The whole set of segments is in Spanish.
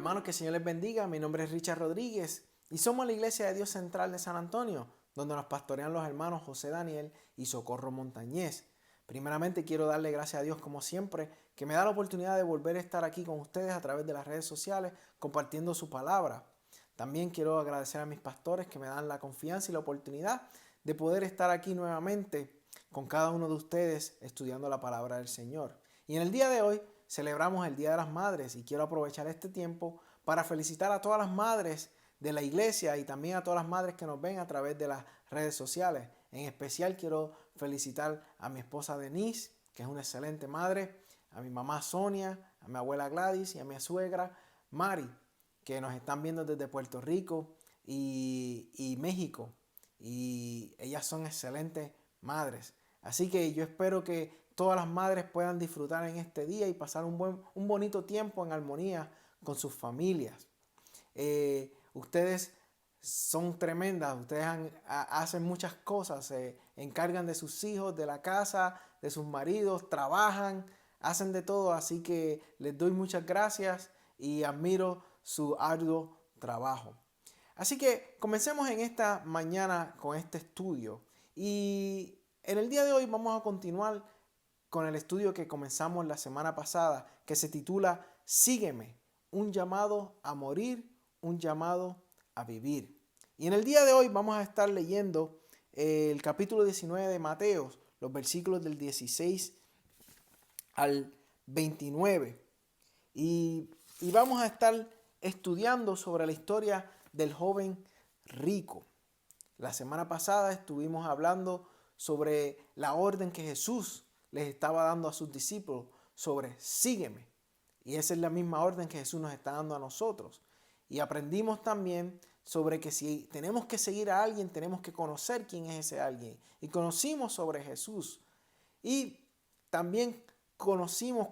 hermanos, que el Señor les bendiga. Mi nombre es Richard Rodríguez y somos la Iglesia de Dios Central de San Antonio, donde nos pastorean los hermanos José Daniel y Socorro Montañez. Primeramente quiero darle gracias a Dios, como siempre, que me da la oportunidad de volver a estar aquí con ustedes a través de las redes sociales compartiendo su palabra. También quiero agradecer a mis pastores que me dan la confianza y la oportunidad de poder estar aquí nuevamente con cada uno de ustedes estudiando la palabra del Señor. Y en el día de hoy celebramos el Día de las Madres y quiero aprovechar este tiempo para felicitar a todas las madres de la iglesia y también a todas las madres que nos ven a través de las redes sociales. En especial quiero felicitar a mi esposa Denise, que es una excelente madre, a mi mamá Sonia, a mi abuela Gladys y a mi suegra Mari, que nos están viendo desde Puerto Rico y México. Y ellas son excelentes madres. Así que yo espero que todas las madres puedan disfrutar en este día y pasar un bonito tiempo en armonía con sus familias. Ustedes son tremendas, ustedes hacen muchas cosas, se encargan de sus hijos, de la casa, de sus maridos, trabajan, hacen de todo, así que les doy muchas gracias y admiro su arduo trabajo. Así que comencemos en esta mañana con este estudio y en el día de hoy vamos a continuar con el estudio que comenzamos la semana pasada, que se titula Sígueme, un llamado a morir, un llamado a vivir. Y en el día de hoy vamos a estar leyendo el capítulo 19 de Mateo, los versículos del 16 al 29. Y vamos a estar estudiando sobre la historia del joven rico. La semana pasada estuvimos hablando sobre la orden que Jesús les estaba dando a sus discípulos sobre sígueme. Y esa es la misma orden que Jesús nos está dando a nosotros. Y aprendimos también sobre que si tenemos que seguir a alguien, tenemos que conocer quién es ese alguien. Y conocimos sobre Jesús. Y también conocimos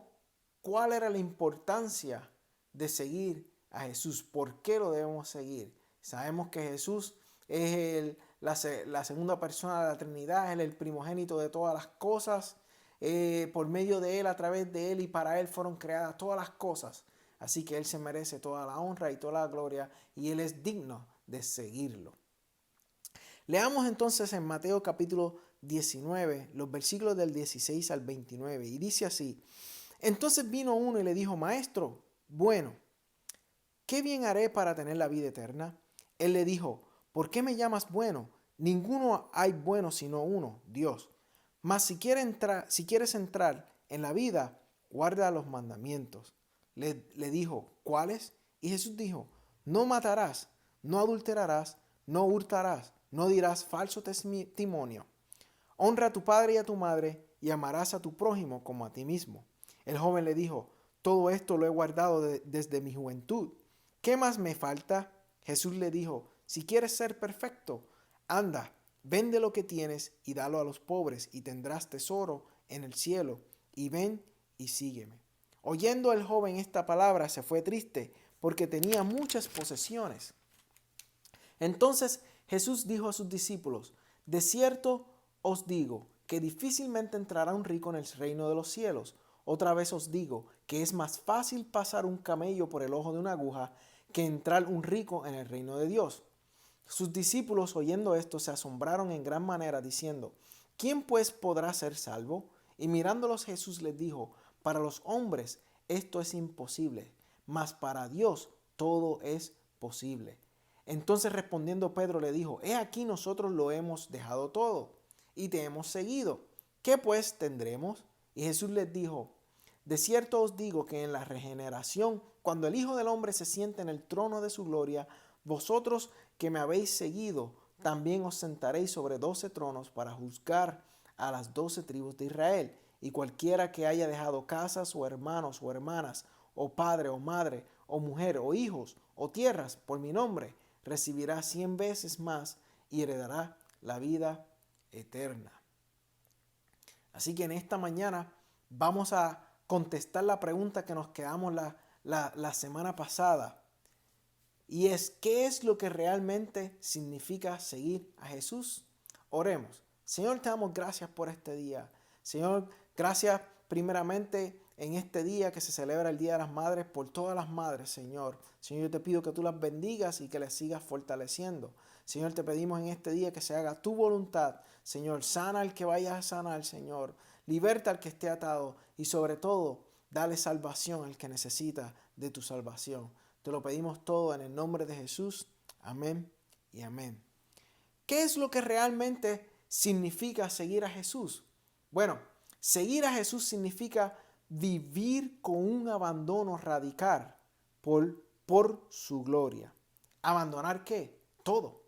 cuál era la importancia de seguir a Jesús. ¿Por qué lo debemos seguir? Sabemos que Jesús es la segunda persona de la Trinidad, es el primogénito de todas las cosas. Por medio de Él, a través de Él y para Él fueron creadas todas las cosas. Así que Él se merece toda la honra y toda la gloria y Él es digno de seguirlo. Leamos entonces en Mateo capítulo 19, los versículos del 16 al 29 y dice así: Entonces vino uno y le dijo: Maestro, bueno, ¿qué bien haré para tener la vida eterna? Él le dijo: ¿Por qué me llamas bueno? Ninguno hay bueno sino uno, Dios. Mas si quieres entrar en la vida, guarda los mandamientos. Le dijo: ¿Cuáles? Y Jesús dijo: No matarás, no adulterarás, no hurtarás, no dirás falso testimonio. Honra a tu padre y a tu madre, y amarás a tu prójimo como a ti mismo. El joven le dijo: Todo esto lo he guardado desde mi juventud. ¿Qué más me falta? Jesús le dijo: Si quieres ser perfecto, anda, vende lo que tienes y dalo a los pobres, y tendrás tesoro en el cielo. Y ven y sígueme. Oyendo el joven esta palabra, se fue triste, porque tenía muchas posesiones. Entonces Jesús dijo a sus discípulos: De cierto os digo que difícilmente entrará un rico en el reino de los cielos. Otra vez os digo que es más fácil pasar un camello por el ojo de una aguja que entrar un rico en el reino de Dios. Sus discípulos, oyendo esto, se asombraron en gran manera, diciendo: ¿Quién pues podrá ser salvo? Y mirándolos Jesús les dijo: Para los hombres esto es imposible, mas para Dios todo es posible. Entonces respondiendo Pedro le dijo: He aquí nosotros lo hemos dejado todo y te hemos seguido. ¿Qué pues tendremos? Y Jesús les dijo: De cierto os digo que en la regeneración, cuando el Hijo del Hombre se siente en el trono de su gloria, vosotros que me habéis seguido, también os sentaréis sobre 12 tronos para juzgar a las 12 tribus de Israel. Y cualquiera que haya dejado casas o hermanos o hermanas, o padre o madre, o mujer o hijos, o tierras por mi nombre, recibirá 100 veces más y heredará la vida eterna. Así que en esta mañana vamos a contestar la pregunta que nos quedamos la semana pasada. Y es: ¿qué es lo que realmente significa seguir a Jesús? Oremos. Señor, te damos gracias por este día. Señor, gracias primeramente en este día que se celebra el Día de las Madres, por todas las madres, Señor. Señor, yo te pido que tú las bendigas y que las sigas fortaleciendo. Señor, te pedimos en este día que se haga tu voluntad. Señor, sana al que vayas a sanar, Señor. Liberta al que esté atado y sobre todo, dale salvación al que necesita de tu salvación. Te lo pedimos todo en el nombre de Jesús. Amén y amén. ¿Qué es lo que realmente significa seguir a Jesús? Bueno, seguir a Jesús significa vivir con un abandono radical por su gloria. ¿Abandonar qué? Todo.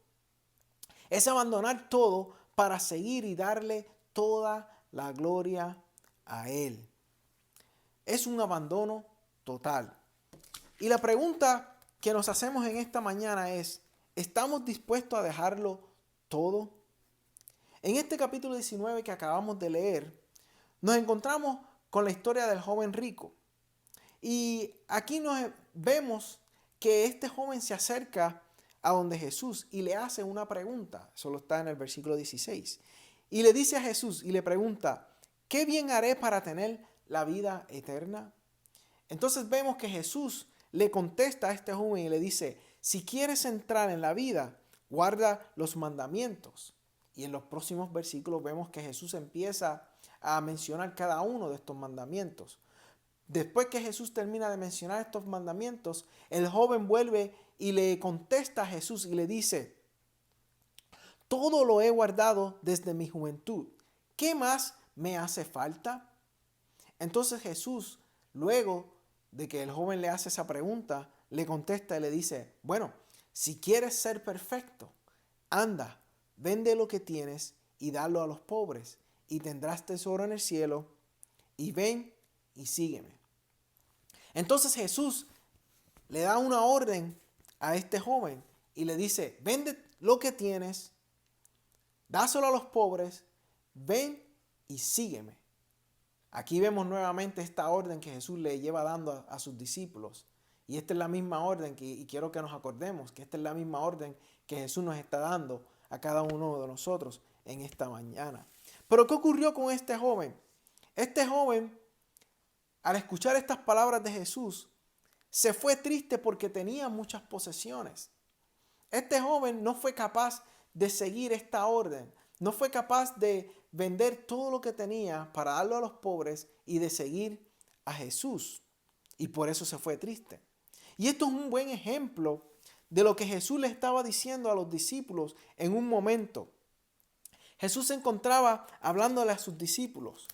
Es abandonar todo para seguir y darle toda la gloria a Él. Es un abandono total. Y la pregunta que nos hacemos en esta mañana es, ¿estamos dispuestos a dejarlo todo? En este capítulo 19 que acabamos de leer, nos encontramos con la historia del joven rico. Y aquí vemos que este joven se acerca a donde Jesús y le hace una pregunta. Solo está en el versículo 16. Y le dice a Jesús y le pregunta, ¿qué bien haré para tener la vida eterna? Entonces vemos que Jesús le contesta a este joven y le dice, si quieres entrar en la vida, guarda los mandamientos. Y en los próximos versículos vemos que Jesús empieza a mencionar cada uno de estos mandamientos. Después que Jesús termina de mencionar estos mandamientos, el joven vuelve y le contesta a Jesús y le dice, todo lo he guardado desde mi juventud. ¿Qué más me hace falta? Entonces Jesús, luego de que el joven le hace esa pregunta, le contesta y le dice, bueno, si quieres ser perfecto, anda, vende lo que tienes y dalo a los pobres y tendrás tesoro en el cielo y ven y sígueme. Entonces Jesús le da una orden a este joven y le dice, vende lo que tienes, dáselo a los pobres, ven y sígueme. Aquí vemos nuevamente esta orden que Jesús le lleva dando a sus discípulos. Y esta es la misma orden y quiero que nos acordemos que esta es la misma orden que Jesús nos está dando a cada uno de nosotros en esta mañana. Pero ¿qué ocurrió con este joven? Este joven, al escuchar estas palabras de Jesús, se fue triste porque tenía muchas posesiones. Este joven no fue capaz de seguir esta orden. No fue capaz de vender todo lo que tenía para darlo a los pobres y de seguir a Jesús. Y por eso se fue triste. Y esto es un buen ejemplo de lo que Jesús le estaba diciendo a los discípulos en un momento. Jesús se encontraba hablándole a sus discípulos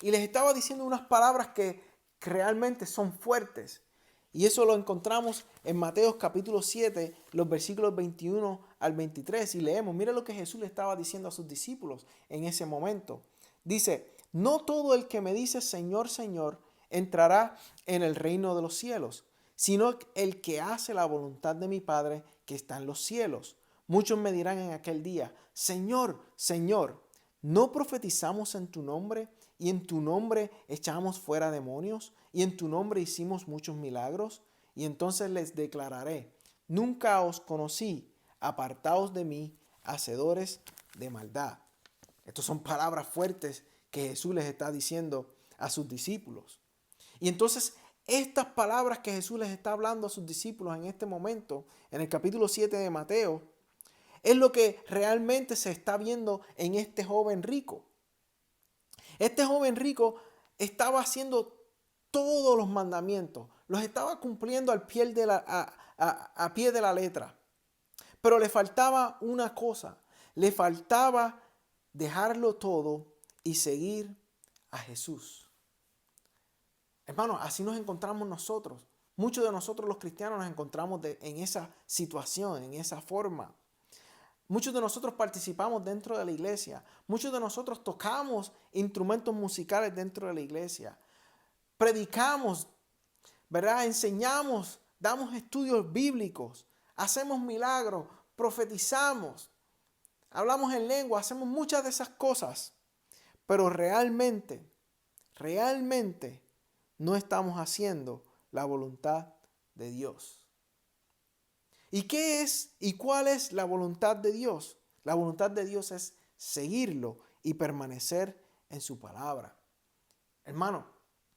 y les estaba diciendo unas palabras que realmente son fuertes. Y eso lo encontramos en Mateo capítulo 7, los versículos 21 al 23. Y leemos, mira lo que Jesús le estaba diciendo a sus discípulos en ese momento. Dice, no todo el que me dice Señor, Señor, entrará en el reino de los cielos, sino el que hace la voluntad de mi Padre que está en los cielos. Muchos me dirán en aquel día, Señor, Señor, ¿no profetizamos en tu nombre? Y en tu nombre echamos fuera demonios, y en tu nombre hicimos muchos milagros. Y entonces les declararé, nunca os conocí, apartaos de mí, hacedores de maldad. Estas son palabras fuertes que Jesús les está diciendo a sus discípulos. Y entonces estas palabras que Jesús les está hablando a sus discípulos en este momento, en el capítulo 7 de Mateo, es lo que realmente se está viendo en este joven rico. Este joven rico estaba haciendo todos los mandamientos, los estaba cumpliendo a pie de la letra. Pero le faltaba una cosa, le faltaba dejarlo todo y seguir a Jesús. Hermanos, así nos encontramos nosotros. Muchos de nosotros los cristianos nos encontramos en esa situación, en esa forma. Muchos de nosotros participamos dentro de la iglesia. Muchos de nosotros tocamos instrumentos musicales dentro de la iglesia. Predicamos, ¿verdad? Enseñamos, damos estudios bíblicos, hacemos milagros, profetizamos, hablamos en lengua, hacemos muchas de esas cosas. Pero realmente no estamos haciendo la voluntad de Dios. ¿Y qué es y cuál es la voluntad de Dios? La voluntad de Dios es seguirlo y permanecer en su palabra. Hermano,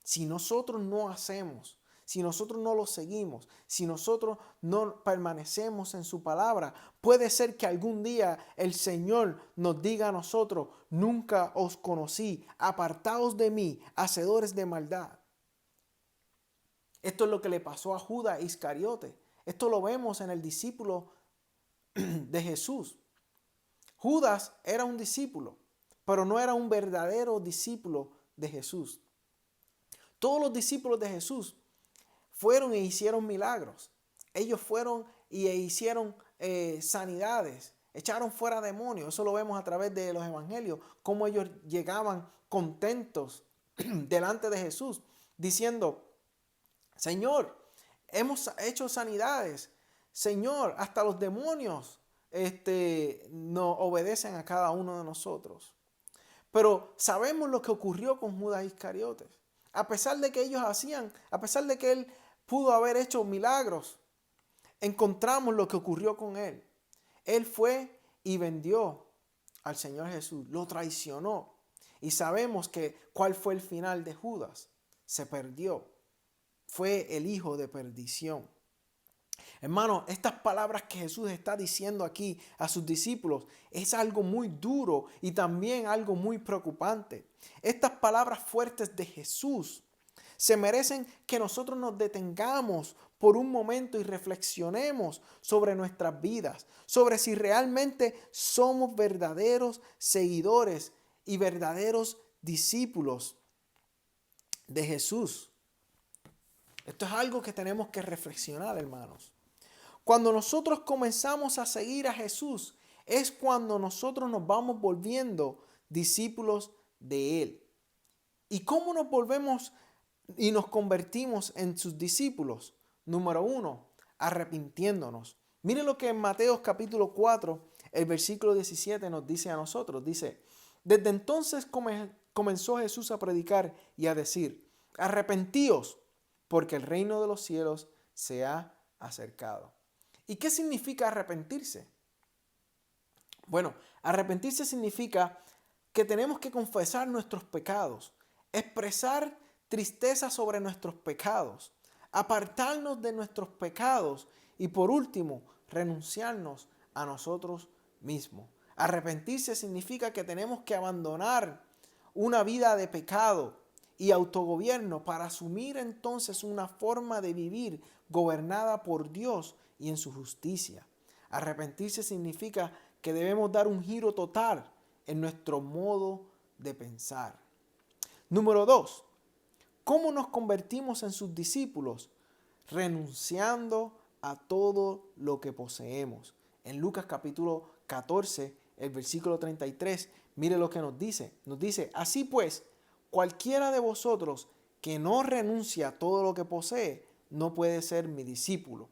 Si nosotros no hacemos, si nosotros no lo seguimos, si nosotros no permanecemos en su palabra, puede ser que algún día el Señor nos diga a nosotros: nunca os conocí, apartaos de mí, hacedores de maldad. Esto es lo que le pasó a Judas Iscariote. Esto lo vemos en el discípulo de Jesús. Judas era un discípulo, pero no era un verdadero discípulo de Jesús. Todos los discípulos de Jesús fueron e hicieron milagros. Ellos fueron e hicieron sanidades, echaron fuera demonios. Eso lo vemos a través de los evangelios, cómo ellos llegaban contentos delante de Jesús, diciendo: Señor, hemos hecho sanidades. Señor, hasta los demonios nos obedecen a cada uno de nosotros. Pero sabemos lo que ocurrió con Judas Iscariotes. A pesar de que ellos a pesar de que él pudo haber hecho milagros, encontramos lo que ocurrió con él. Él fue y vendió al Señor Jesús, lo traicionó. Y sabemos cuál fue el final de Judas. Se perdió. Fue el hijo de perdición. Hermano, estas palabras que Jesús está diciendo aquí a sus discípulos es algo muy duro y también algo muy preocupante. Estas palabras fuertes de Jesús se merecen que nosotros nos detengamos por un momento y reflexionemos sobre nuestras vidas, sobre si realmente somos verdaderos seguidores y verdaderos discípulos de Jesús. Esto es algo que tenemos que reflexionar, hermanos. Cuando nosotros comenzamos a seguir a Jesús, es cuando nosotros nos vamos volviendo discípulos de Él. ¿Y cómo nos volvemos y nos convertimos en sus discípulos? Número 1, arrepintiéndonos. Miren lo que en Mateo capítulo 4, el versículo 17 nos dice a nosotros. Dice: desde entonces comenzó Jesús a predicar y a decir: arrepentíos, porque el reino de los cielos se ha acercado. ¿Y qué significa arrepentirse? Bueno, arrepentirse significa que tenemos que confesar nuestros pecados, expresar tristeza sobre nuestros pecados, apartarnos de nuestros pecados y, por último, renunciarnos a nosotros mismos. Arrepentirse significa que tenemos que abandonar una vida de pecado y autogobierno para asumir entonces una forma de vivir gobernada por Dios y en su justicia. Arrepentirse significa que debemos dar un giro total en nuestro modo de pensar. Número 2. ¿Cómo nos convertimos en sus discípulos? Renunciando a todo lo que poseemos. En Lucas capítulo 14, el versículo 33, mire lo que nos dice. Nos dice: así pues, cualquiera de vosotros que no renuncia a todo lo que posee, no puede ser mi discípulo.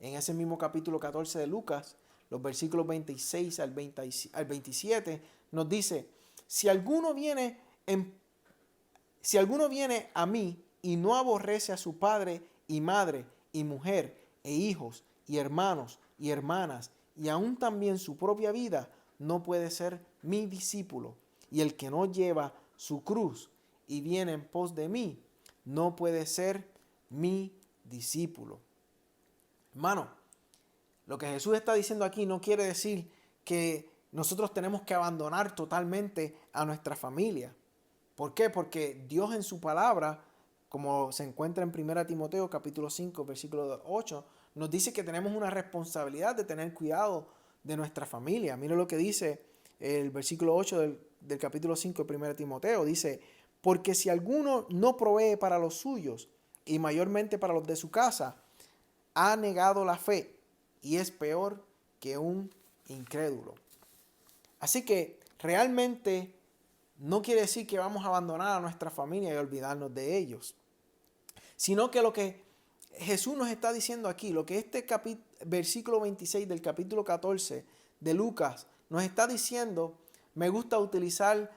En ese mismo capítulo 14 de Lucas, los versículos 26 al 27, nos dice: si alguno viene a mí y no aborrece a su padre y madre y mujer e hijos y hermanos y hermanas y aún también su propia vida, no puede ser mi discípulo. Y el que no lleva su cruz y viene en pos de mí, no puede ser mi discípulo. Hermano, lo que Jesús está diciendo aquí no quiere decir que nosotros tenemos que abandonar totalmente a nuestra familia. ¿Por qué? Porque Dios en su palabra, como se encuentra en 1 Timoteo capítulo 5, versículo 8, nos dice que tenemos una responsabilidad de tener cuidado de nuestra familia. Mira lo que dice el versículo 8 del capítulo 5 de 1 Timoteo. Dice: porque si alguno no provee para los suyos, y mayormente para los de su casa, ha negado la fe y es peor que un incrédulo. Así que realmente no quiere decir que vamos a abandonar a nuestra familia y olvidarnos de ellos, sino que lo que Jesús nos está diciendo aquí, lo que este versículo 26 del capítulo 14 de Lucas nos está diciendo, me gusta utilizar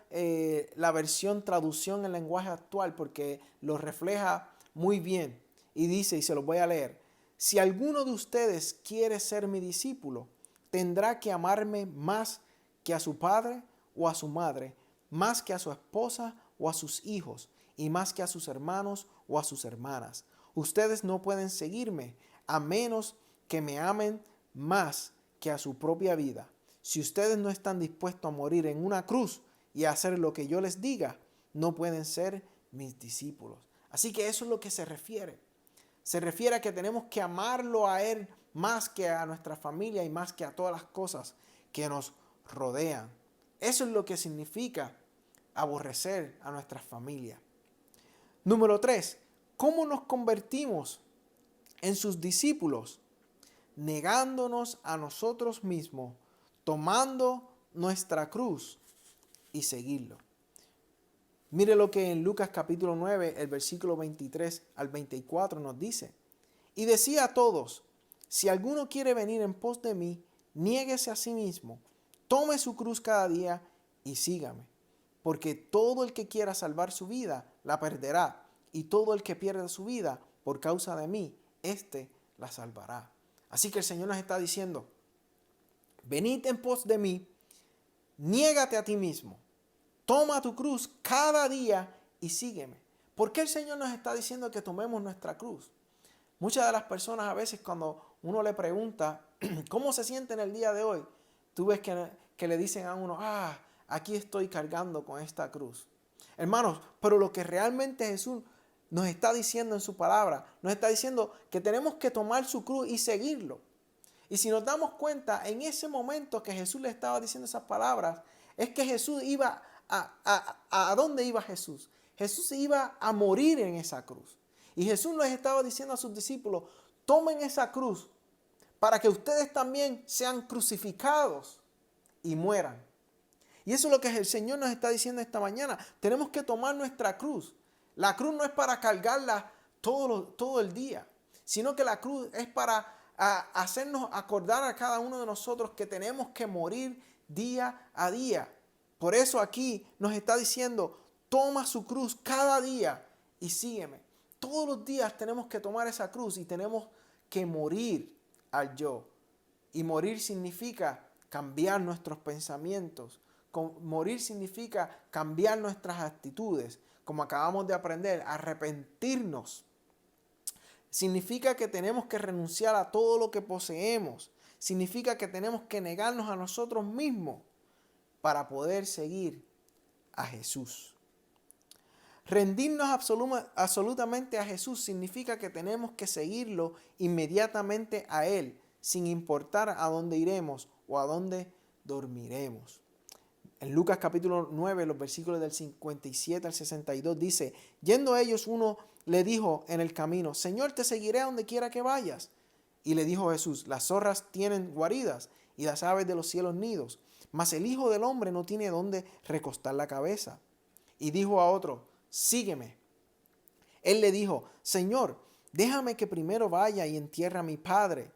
la versión traducción en lenguaje actual porque lo refleja muy bien. Y dice, y se lo voy a leer: si alguno de ustedes quiere ser mi discípulo, tendrá que amarme más que a su padre o a su madre, más que a su esposa o a sus hijos, y más que a sus hermanos o a sus hermanas. Ustedes no pueden seguirme a menos que me amen más que a su propia vida. Si ustedes no están dispuestos a morir en una cruz y a hacer lo que yo les diga, no pueden ser mis discípulos. Así que eso es lo que se refiere. Se refiere a que tenemos que amarlo a Él más que a nuestra familia y más que a todas las cosas que nos rodean. Eso es lo que significa aborrecer a nuestra familia. Número 3. ¿Cómo nos convertimos en sus discípulos? Negándonos a nosotros mismos, tomando nuestra cruz y seguirlo. Mire lo que en Lucas capítulo 9, el versículo 23 al 24 nos dice. Y decía a todos, si alguno quiere venir en pos de mí, niéguese a sí mismo, tome su cruz cada día y sígame. Porque todo el que quiera salvar su vida, la perderá. Y todo el que pierda su vida por causa de mí, éste la salvará. Así que el Señor nos está diciendo, venid en pos de mí, niégate a ti mismo. Toma tu cruz cada día y sígueme. ¿Por qué el Señor nos está diciendo que tomemos nuestra cruz? Muchas de las personas a veces cuando uno le pregunta cómo se siente en el día de hoy, tú ves que le dicen a uno, aquí estoy cargando con esta cruz. Hermanos, pero lo que realmente Jesús nos está diciendo en su palabra, nos está diciendo que tenemos que tomar su cruz y seguirlo. Y si nos damos cuenta, en ese momento que Jesús le estaba diciendo esas palabras, es que Jesús iba ¿a dónde iba Jesús? Jesús iba a morir en esa cruz. Y Jesús les estaba diciendo a sus discípulos, tomen esa cruz para que ustedes también sean crucificados y mueran. Y eso es lo que el Señor nos está diciendo esta mañana. Tenemos que tomar nuestra cruz. La cruz no es para cargarla todo el día, sino que la cruz es para hacernos acordar a cada uno de nosotros que tenemos que morir día a día. Por eso aquí nos está diciendo, toma su cruz cada día y sígueme. Todos los días tenemos que tomar esa cruz y tenemos que morir al yo. Y morir significa cambiar nuestros pensamientos. Morir significa cambiar nuestras actitudes. Como acabamos de aprender, arrepentirnos. Significa que tenemos que renunciar a todo lo que poseemos. Significa que tenemos que negarnos a nosotros mismos para poder seguir a Jesús. Rendirnos absolutamente a Jesús significa que tenemos que seguirlo inmediatamente a Él, sin importar a dónde iremos o a dónde dormiremos. En Lucas capítulo 9, los versículos del 57 al 62 dice, yendo ellos, uno le dijo en el camino, Señor, te seguiré a donde quiera que vayas. Y le dijo Jesús, las zorras tienen guaridas y las aves de los cielos nidos, mas el Hijo del Hombre no tiene dónde recostar la cabeza. Y dijo a otro, sígueme. Él le dijo, Señor, déjame que primero vaya y entierre a mi padre.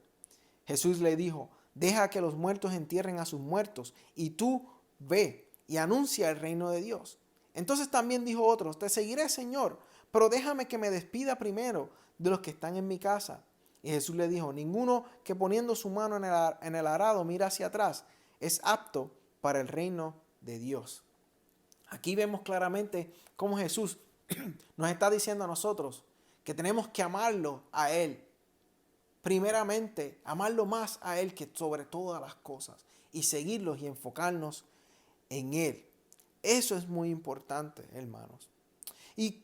Jesús le dijo, deja que los muertos entierren a sus muertos, y tú ve y anuncia el reino de Dios. Entonces también dijo otro, te seguiré, Señor, pero déjame que me despida primero de los que están en mi casa. Y Jesús le dijo, ninguno que poniendo su mano en el arado mira hacia atrás es apto para el reino de Dios. Aquí vemos claramente cómo Jesús nos está diciendo a nosotros que tenemos que amarlo a Él. Primeramente, amarlo más a Él que sobre todas las cosas y seguirlos y enfocarnos en Él. Eso es muy importante, hermanos. Y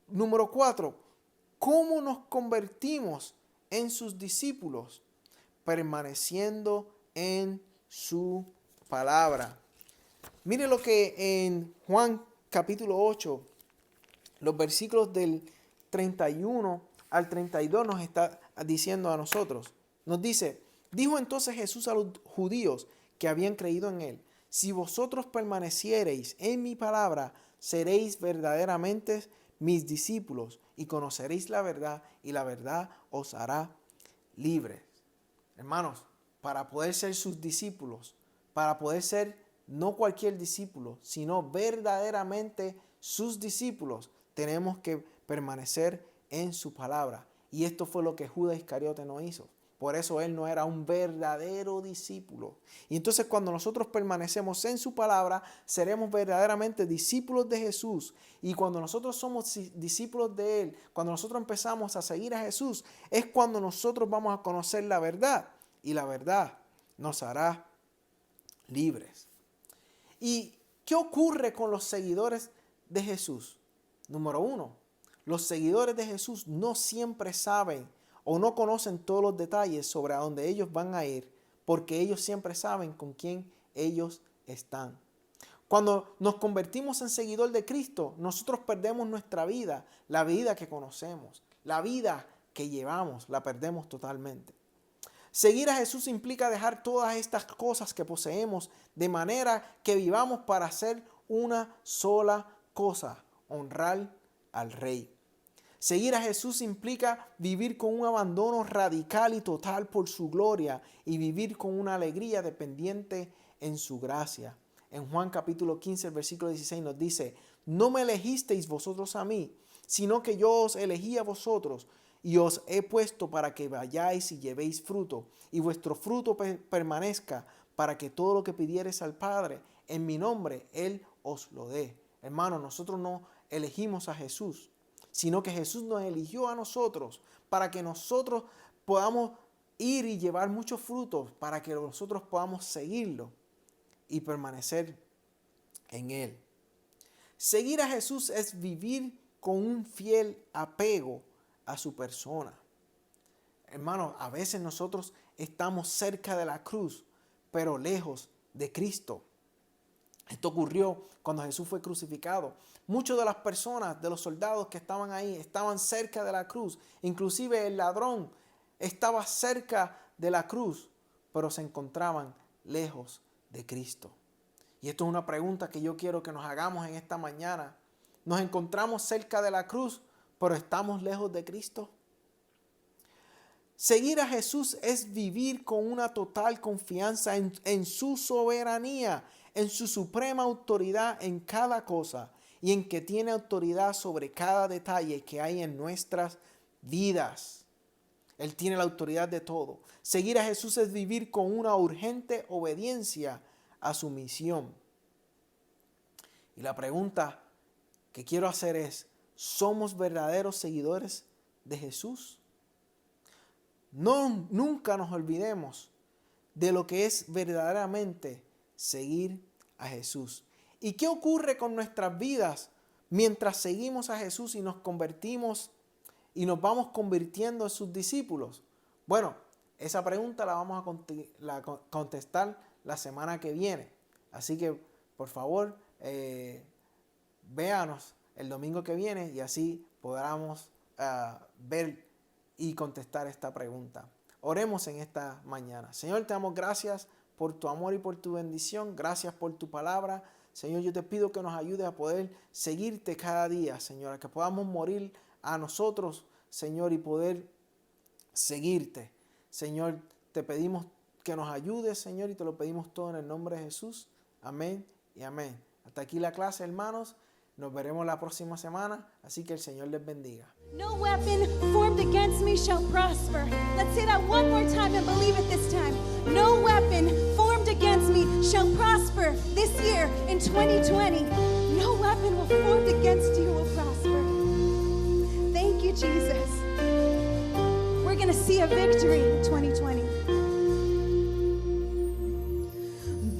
número 4, ¿cómo nos convertimos en sus discípulos? Permaneciendo en su palabra. Mire lo que en Juan capítulo 8, los versículos del 31 al 32 nos está diciendo a nosotros. Nos dice, dijo entonces Jesús a los judíos que habían creído en Él, si vosotros permaneciereis en mi palabra, seréis verdaderamente mis discípulos y conoceréis la verdad y la verdad os hará libres. Hermanos, para poder ser sus discípulos, para poder ser no cualquier discípulo, sino verdaderamente sus discípulos, tenemos que permanecer en su palabra. Y esto fue lo que Judas Iscariote no hizo. Por eso él no era un verdadero discípulo. Y entonces cuando nosotros permanecemos en su palabra, seremos verdaderamente discípulos de Jesús. Y cuando nosotros somos discípulos de él, cuando nosotros empezamos a seguir a Jesús, es cuando nosotros vamos a conocer la verdad. Y la verdad nos hará libres. ¿Y qué ocurre con los seguidores de Jesús? Número 1, los seguidores de Jesús no siempre saben o no conocen todos los detalles sobre a dónde ellos van a ir, porque ellos siempre saben con quién ellos están. Cuando nos convertimos en seguidor de Cristo, nosotros perdemos nuestra vida, la vida que conocemos, la vida que llevamos, la perdemos totalmente. Seguir a Jesús implica dejar todas estas cosas que poseemos de manera que vivamos para hacer una sola cosa, honrar al Rey. Seguir a Jesús implica vivir con un abandono radical y total por su gloria y vivir con una alegría dependiente en su gracia. En Juan capítulo 15, el versículo 16 nos dice: no me elegisteis vosotros a mí, sino que yo os elegí a vosotros y os he puesto para que vayáis y llevéis fruto, y vuestro fruto permanezca, para que todo lo que pidiereis al Padre en mi nombre, Él os lo dé. Hermano, nosotros no elegimos a Jesús, sino que Jesús nos eligió a nosotros para que nosotros podamos ir y llevar muchos frutos, para que nosotros podamos seguirlo y permanecer en Él. Seguir a Jesús es vivir con un fiel apego a su persona. Hermano, a veces nosotros estamos cerca de la cruz, pero lejos de Cristo. Esto ocurrió cuando Jesús fue crucificado. Muchas de las personas, de los soldados que estaban ahí, estaban cerca de la cruz. Inclusive el ladrón estaba cerca de la cruz, pero se encontraban lejos de Cristo. Y esto es una pregunta que yo quiero que nos hagamos en esta mañana. ¿Nos encontramos cerca de la cruz, pero estamos lejos de Cristo? Seguir a Jesús es vivir con una total confianza en su soberanía, en su suprema autoridad en cada cosa y en que tiene autoridad sobre cada detalle que hay en nuestras vidas. Él tiene la autoridad de todo. Seguir a Jesús es vivir con una urgente obediencia a su misión. Y la pregunta que quiero hacer es: ¿somos verdaderos seguidores de Jesús? Nunca nos olvidemos de lo que es verdaderamente seguir a Jesús. ¿Y qué ocurre con nuestras vidas mientras seguimos a Jesús y nos convertimos y nos vamos convirtiendo en sus discípulos? Bueno, esa pregunta la vamos a contestar la semana que viene. Así que, por favor, véanos el domingo que viene y así podamos ver y contestar esta pregunta. Oremos en esta mañana. Señor, te damos gracias por tu amor y por tu bendición. Gracias por tu palabra. Señor, yo te pido que nos ayudes a poder seguirte cada día, Señor, a que podamos morir a nosotros, Señor, y poder seguirte. Señor, te pedimos que nos ayudes, Señor, y te lo pedimos todo en el nombre de Jesús. Amén y amén. Hasta aquí la clase, hermanos. Nos veremos la próxima semana, así que el Señor les bendiga. No weapon formed against me shall prosper. Let's say that one more time and believe it this time. No weapon formed against me shall prosper this year in 2020. No weapon will formed against you will prosper. Thank you, Jesus. We're going to see a victory in 2020.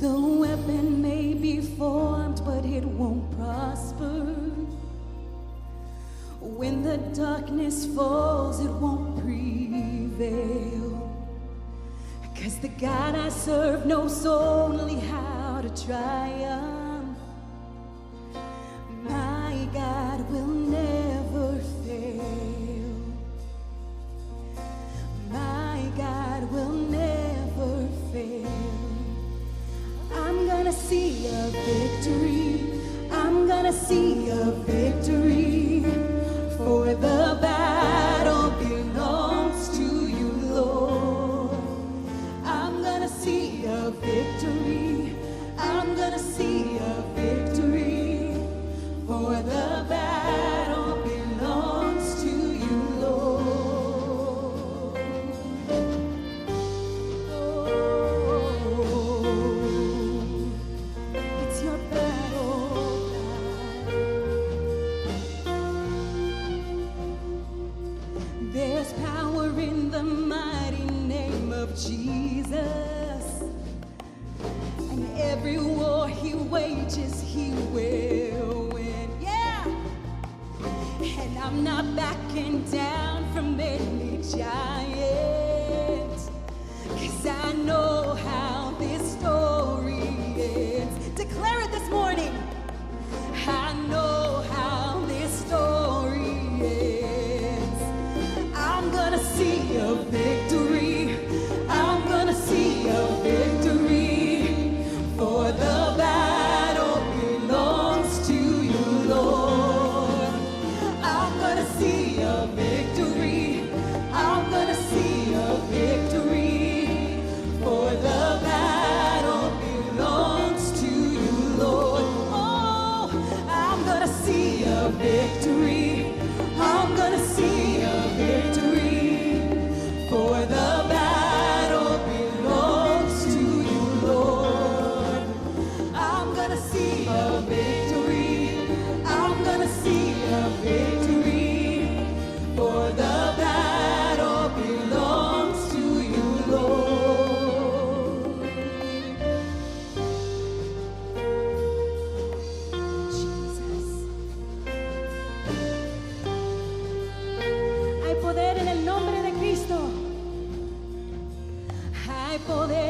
The weapon may be formed, but it won't prosper. When the darkness falls, it won't prevail. 'Cause the God I serve knows only how to triumph. My God will never fail. My God will never fail. I'm gonna see a victory. I'm gonna see a victory. For the battle belongs to you, Lord. I'm gonna see a victory. I'm gonna see a victory. For the battle belongs to you, Lord. ages he will win. Yeah! And I'm not backing down from any giants, 'cause I know how this story ends. Declare it this morning. I know how this story ends. I'm gonna see a victory. I'm gonna see a victory. For the battle belongs to you, Lord. I'm gonna see a victory. I'm gonna see a victory. For the battle belongs to you, Lord. Oh, I'm gonna see a victory. I'm gonna see a victory. For the battle belongs to you, Lord. I'm gonna see a victory. I'm gonna see a victory. For the battle belongs to you, Lord. Jesus. Hay poder en el nombre de Cristo. Hay poder